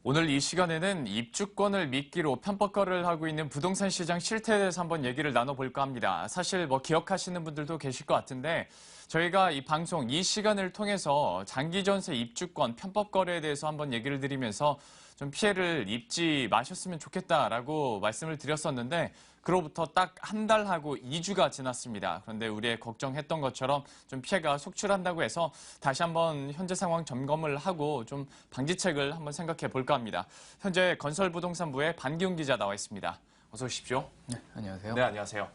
오늘 이 시간에는 입주권을 미끼로 편법거래를 하고 있는 부동산 시장 실태에 대해서 한번 얘기를 나눠볼까 합니다. 사실 기억하시는 분들도 계실 것 같은데 저희가 이 방송 이 시간을 통해서 장기 전세 입주권 편법거래에 대해서 한번 얘기를 드리면서 좀 피해를 입지 마셨으면 좋겠다라고 말씀을 드렸었는데 그로부터 딱 한 달하고 2주가 지났습니다. 그런데 우리의 걱정했던 것처럼 좀 피해가 속출한다고 해서 다시 한번 현재 상황 점검을 하고 좀 방지책을 한번 생각해 볼까 합니다. 현재 건설부동산부의 반기훈 기자 나와 있습니다. 어서 오십시오. 네, 안녕하세요. 네, 안녕하세요.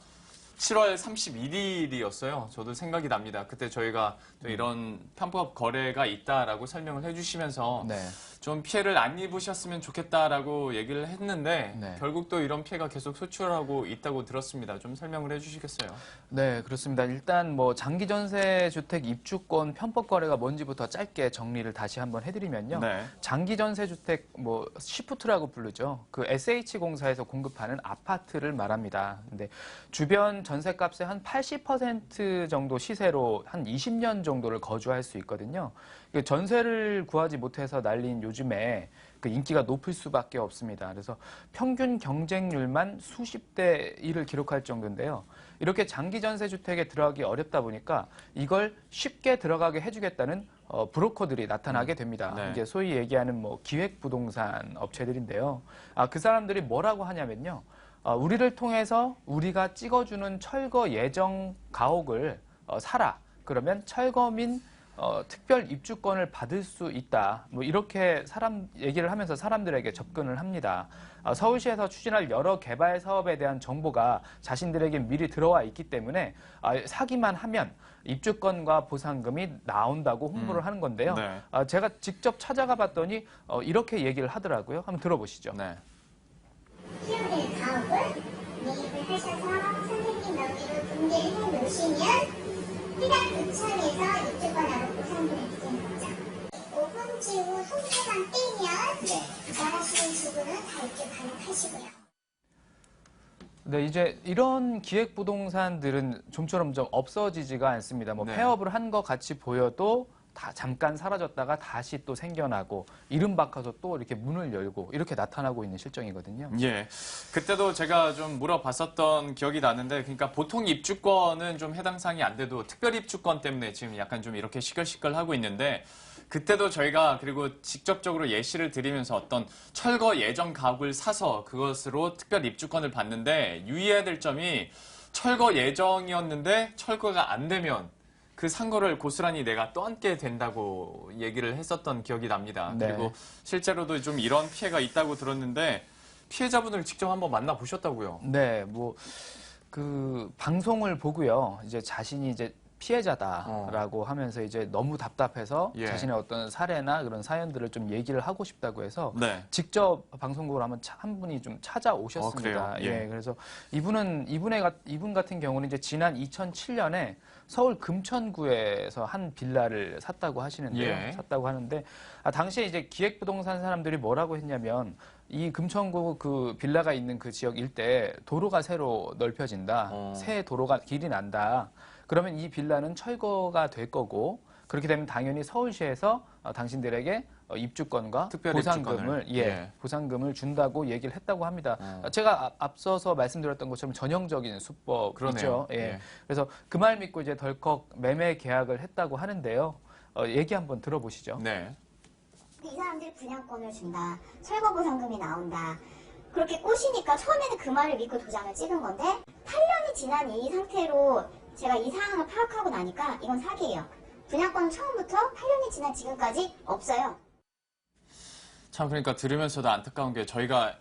7월 31일이었어요. 저도 생각이 납니다. 그때 저희가 또 이런 편법 거래가 있다라고 설명을 해주시면서 네. 좀 피해를 안 입으셨으면 좋겠다라고 얘기를 했는데 네. 결국 또 이런 피해가 계속 소출하고 있다고 들었습니다. 좀 설명을 해주시겠어요? 네, 그렇습니다. 일단 장기 전세 주택 입주권 편법 거래가 뭔지부터 짧게 정리를 다시 한번 해드리면요. 네. 장기 전세 주택 시프트라고 부르죠. 그 SH 공사에서 공급하는 아파트를 말합니다. 근데 주변 전세값의 한 80% 정도 시세로 한 20년 정도를 거주할 수 있거든요. 전세를 구하지 못해서 난린 요즘에 그 인기가 높을 수밖에 없습니다. 그래서 평균 경쟁률만 수십 대 1을 기록할 정도인데요. 이렇게 장기 전세 주택에 들어가기 어렵다 보니까 이걸 쉽게 들어가게 해주겠다는 브로커들이 나타나게 됩니다. 네. 이제 소위 얘기하는 기획부동산 업체들인데요. 그 사람들이 뭐라고 하냐면요. 우리를 통해서 우리가 찍어주는 철거 예정 가옥을 사라. 그러면 철거민 특별 입주권을 받을 수 있다. 이렇게 얘기를 하면서 사람들에게 접근을 합니다. 서울시에서 추진할 여러 개발 사업에 대한 정보가 자신들에게 미리 들어와 있기 때문에 사기만 하면 입주권과 보상금이 나온다고 홍보를 하는 건데요. 네. 제가 직접 찾아가 봤더니 이렇게 얘기를 하더라고요. 한번 들어보시죠. 네. 키우는 가옥을 매입을 하셔서 선생님 명의로 등기를 해놓으시면 해당 구청에서 입주권하고 보상금을 드리는 거죠. 5분지 후 송수만 빼면 원하시는 주구는 다 입주 가능하시고요. 네, 이제 이런 기획부동산들은 좀처럼 좀 없어지지가 않습니다. 네. 폐업을 한 것 같이 보여도 다 잠깐 사라졌다가 다시 또 생겨나고 이름 바꿔서 또 이렇게 문을 열고 이렇게 나타나고 있는 실정이거든요. 예. 그때도 제가 좀 물어봤었던 기억이 나는데, 그러니까 보통 입주권은 좀 해당 사항이 안 돼도 특별 입주권 때문에 지금 약간 좀 이렇게 시끌시끌 하고 있는데, 그때도 저희가 그리고 직접적으로 예시를 드리면서 어떤 철거 예정 가옥을 사서 그것으로 특별 입주권을 받는데 유의해야 될 점이 철거 예정이었는데 철거가 안 되면 그 산 거를 고스란히 내가 떠안게 된다고 얘기를 했었던 기억이 납니다. 네. 그리고 실제로도 좀 이런 피해가 있다고 들었는데 피해자분을 직접 한번 만나보셨다고요? 네, 그 방송을 보고요. 이제 자신이 이제 피해자다라고 하면서 이제 너무 답답해서 예. 자신의 어떤 사례나 그런 사연들을 좀 얘기를 하고 싶다고 해서 네. 직접 방송국을 한 분이 좀 찾아오셨습니다. 그래요? 예. 그래서 이분 같은 경우는 이제 지난 2007년에 서울 금천구에서 한 빌라를 샀다고 하시는데요. 예. 샀다고 하는데 당시에 이제 기획부동산 사람들이 뭐라고 했냐면 이 금천구 그 빌라가 있는 그 지역 일대 도로가 새로 넓혀진다. 새 도로가 길이 난다. 그러면 이 빌라는 철거가 될 거고 그렇게 되면 당연히 서울시에서 당신들에게 입주권과 특별 보상금을 입주권을. 보상금을 준다고 얘기를 했다고 합니다. 제가 앞서서 말씀드렸던 것처럼 전형적인 수법이죠. 그러네요. 예. 예. 그래서 그 말 믿고 이제 덜컥 매매 계약을 했다고 하는데요. 얘기 한번 들어보시죠. 네. 이 사람들이 분양권을 준다. 철거 보상금이 나온다. 그렇게 꼬시니까 처음에는 그 말을 믿고 도장을 찍은 건데 8년이 지난 이 상태로 제가 이 상황을 파악하고 나니까 이건 사기예요. 분양권은 처음부터 8년이 지난 지금까지 없어요. 참 그러니까 들으면서도 안타까운 게 저희가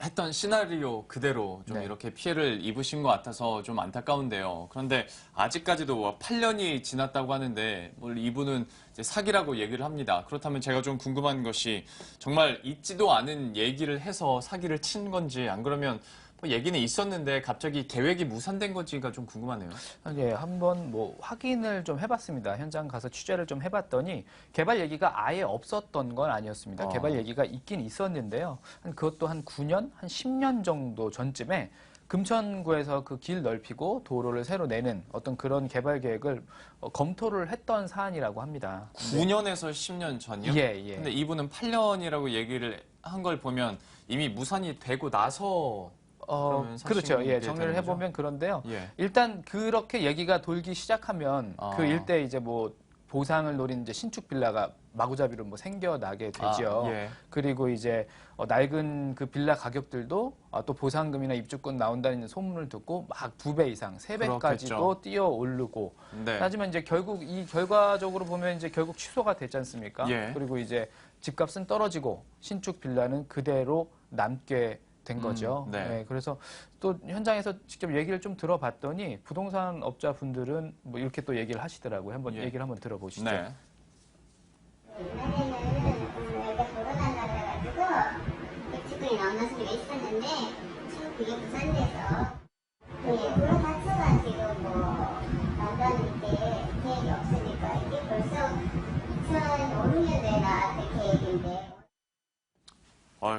했던 시나리오 그대로 좀 네. 이렇게 피해를 입으신 것 같아서 좀 안타까운데요. 그런데 아직까지도 8년이 지났다고 하는데 이분은 이제 사기라고 얘기를 합니다. 그렇다면 제가 좀 궁금한 것이 정말 있지도 않은 얘기를 해서 사기를 친 건지 안 그러면 얘기는 있었는데 갑자기 계획이 무산된 건지가 좀 궁금하네요. 예, 한번 확인을 좀 해봤습니다. 현장 가서 취재를 좀 해봤더니 개발 얘기가 아예 없었던 건 아니었습니다. 개발 얘기가 있긴 있었는데요. 그것도 한 9년, 한 10년 정도 전쯤에 금천구에서 그 길 넓히고 도로를 새로 내는 어떤 그런 개발 계획을 검토를 했던 사안이라고 합니다. 9년에서 10년 전이요? 예, 예. 근데 이분은 8년이라고 얘기를 한 걸 보면 이미 무산이 되고 나서 그러면 그렇죠. 예, 사실은 정리를 되는 거죠? 해보면 그런데요. 예. 일단 그렇게 얘기가 돌기 시작하면 아. 그 일대 이제 뭐 보상을 노린 이제 신축 빌라가 마구잡이로 뭐 생겨나게 되죠. 예. 그리고 이제 낡은 그 빌라 가격들도 또 보상금이나 입주권 나온다는 소문을 듣고 막 2배 이상, 3배까지도 그렇겠죠. 뛰어 오르고. 네. 하지만 이제 결국 이 결과적으로 보면 이제 결국 취소가 됐지 않습니까? 예. 그리고 이제 집값은 떨어지고 신축 빌라는 그대로 남게 된 거죠. 네. 네, 그래서 또 현장에서 직접 얘기를 좀 들어봤더니 부동산 업자분들은 뭐 이렇게 또 얘기를 하시더라고요. 한번 예. 얘기를 한번 들어보시죠. 네. 옛날에는 여기가 도로단지라 가지고 입주권이 나온다는 소리가 있었는데 지금 그게 부산돼서 도로 맞춰가지고 뭐 나온다는 게 계획이 없으니까 이게 벌써 2005년도에 나왔던 계획인데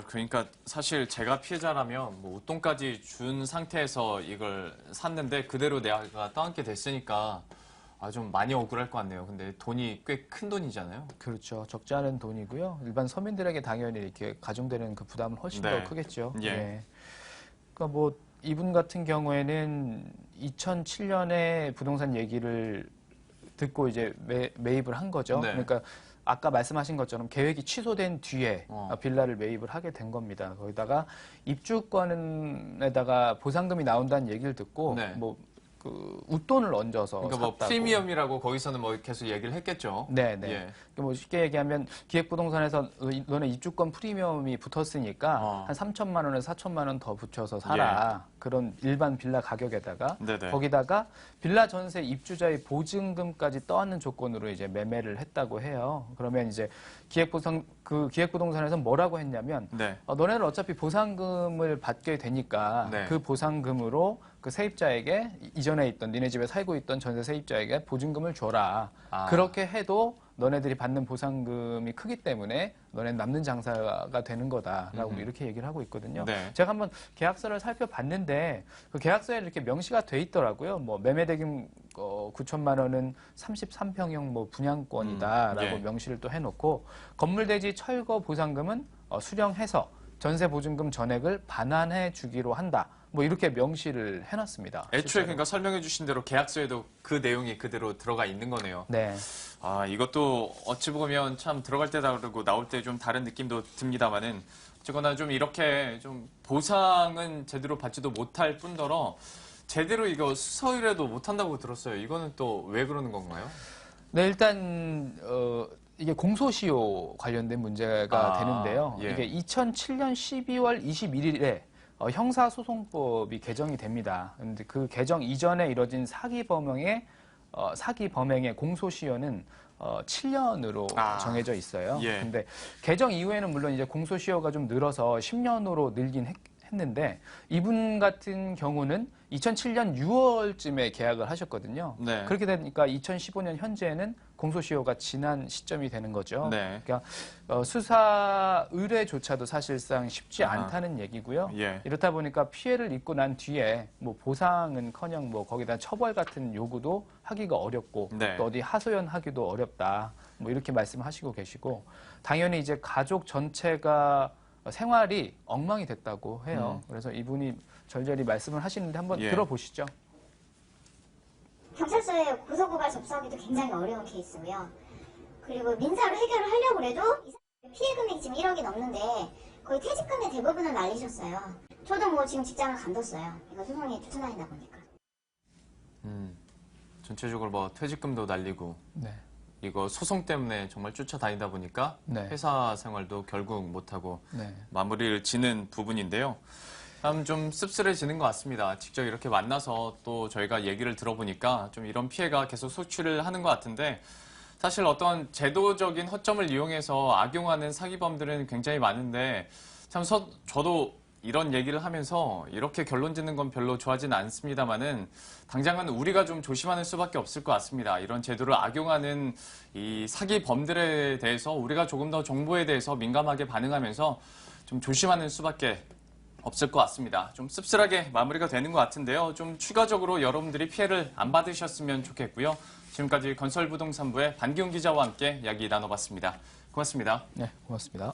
그러니까 사실 제가 피해자라면 뭐 웃돈까지 준 상태에서 이걸 샀는데 그대로 내가 떠안게 됐으니까 좀 많이 억울할 것 같네요. 근데 돈이 꽤 큰 돈이잖아요. 그렇죠. 적지 않은 돈이고요. 일반 서민들에게 당연히 이렇게 가중되는 그 부담은 훨씬 네. 더 크겠죠. 예. 네. 그러니까 뭐 이분 같은 경우에는 2007년에 부동산 얘기를 듣고 이제 매입을 한 거죠. 네. 그러니까 아까 말씀하신 것처럼 계획이 취소된 뒤에 빌라를 매입을 하게 된 겁니다. 거기다가 입주권에다가 보상금이 나온다는 얘기를 듣고 네. 뭐 그 웃돈을 얹어서 그러니까 뭐 샀다고. 프리미엄이라고 거기서는 뭐 계속 얘기를 했겠죠. 네, 네. 예. 그러니까 뭐 쉽게 얘기하면 기획부동산에서 너네 입주권 프리미엄이 붙었으니까 한 3천만 원에서 4천만 원 더 붙여서 사라. 그런 일반 빌라 가격에다가 네네. 거기다가 빌라 전세 입주자의 보증금까지 떠안는 조건으로 이제 매매를 했다고 해요. 그러면 이제 기획부동산에서 뭐라고 했냐면 네. 너네는 어차피 보상금을 받게 되니까 네. 그 보상금으로 그 세입자에게 이전에 있던 니네 집에 살고 있던 전세 세입자에게 보증금을 줘라. 그렇게 해도 너네들이 받는 보상금이 크기 때문에 너네는 남는 장사가 되는 거다라고 이렇게 얘기를 하고 있거든요. 네. 제가 한번 계약서를 살펴봤는데 그 계약서에 이렇게 명시가 돼 있더라고요. 뭐 매매대금 9천만 원은 33평형 뭐 분양권이다라고 예. 명시를 또 해놓고 건물대지 철거 보상금은 수령해서 전세 보증금 전액을 반환해 주기로 한다. 뭐 이렇게 명시를 해놨습니다. 애초에 실제로. 그러니까 설명해 주신 대로 계약서에도 그 내용이 그대로 들어가 있는 거네요. 네. 이것도 어찌 보면 참 들어갈 때 다르고 나올 때 좀 다른 느낌도 듭니다만은 어쨌거나 좀 이렇게 좀 보상은 제대로 받지도 못할 뿐더러 제대로 이거 수서일에도 못한다고 들었어요. 이거는 또 왜 그러는 건가요? 네, 일단 이게 공소시효 관련된 문제가 되는데요. 예. 이게 2007년 12월 21일에 형사소송법이 개정이 됩니다. 그런데 그 개정 이전에 이뤄진 사기 범행의 공소시효는 7년으로 정해져 있어요. 예. 근데 개정 이후에는 물론 이제 공소시효가 좀 늘어서 10년으로 늘긴 했는데 이분 같은 경우는 2007년 6월쯤에 계약을 하셨거든요. 네. 그렇게 되니까 2015년 현재는 공소시효가 지난 시점이 되는 거죠. 네. 그러니까 수사 의뢰조차도 사실상 쉽지 않다는 얘기고요. 예. 이렇다 보니까 피해를 입고 난 뒤에 뭐 보상은커녕 뭐 거기다 처벌 같은 요구도 하기가 어렵고 네. 또 어디 하소연하기도 어렵다. 뭐 이렇게 말씀하시고 계시고 당연히 이제 가족 전체가 생활이 엉망이 됐다고 해요. 그래서 이분이 절절히 말씀을 하시는데 한번 예. 들어보시죠. 경찰서에 고소고발 접수하기도 굉장히 어려운 케이스고요. 그리고 민사로 해결을 하려고 해도 피해 금액이 지금 1억이 넘는데 거의 퇴직금의 대부분을 날리셨어요. 저도 뭐 지금 직장을 간뒀어요. 이거 소송에 쫓아다니다 보니까. 전체적으로 뭐 퇴직금도 날리고 네. 이거 소송 때문에 정말 쫓아다니다 보니까 네. 회사 생활도 결국 못하고 네. 마무리를 지는 부분인데요. 참 좀 씁쓸해지는 것 같습니다. 직접 이렇게 만나서 또 저희가 얘기를 들어보니까 좀 이런 피해가 계속 소출을 하는 것 같은데 사실 어떤 제도적인 허점을 이용해서 악용하는 사기범들은 굉장히 많은데 참 저도 이런 얘기를 하면서 이렇게 결론 짓는 건 별로 좋아하지는 않습니다만은 당장은 우리가 좀 조심하는 수밖에 없을 것 같습니다. 이런 제도를 악용하는 이 사기범들에 대해서 우리가 조금 더 정보에 대해서 민감하게 반응하면서 좀 조심하는 수밖에 없을 것 같습니다. 좀 씁쓸하게 마무리가 되는 것 같은데요. 좀 추가적으로 여러분들이 피해를 안 받으셨으면 좋겠고요. 지금까지 건설부동산부의 반기훈 기자와 함께 이야기 나눠봤습니다. 고맙습니다. 네, 고맙습니다.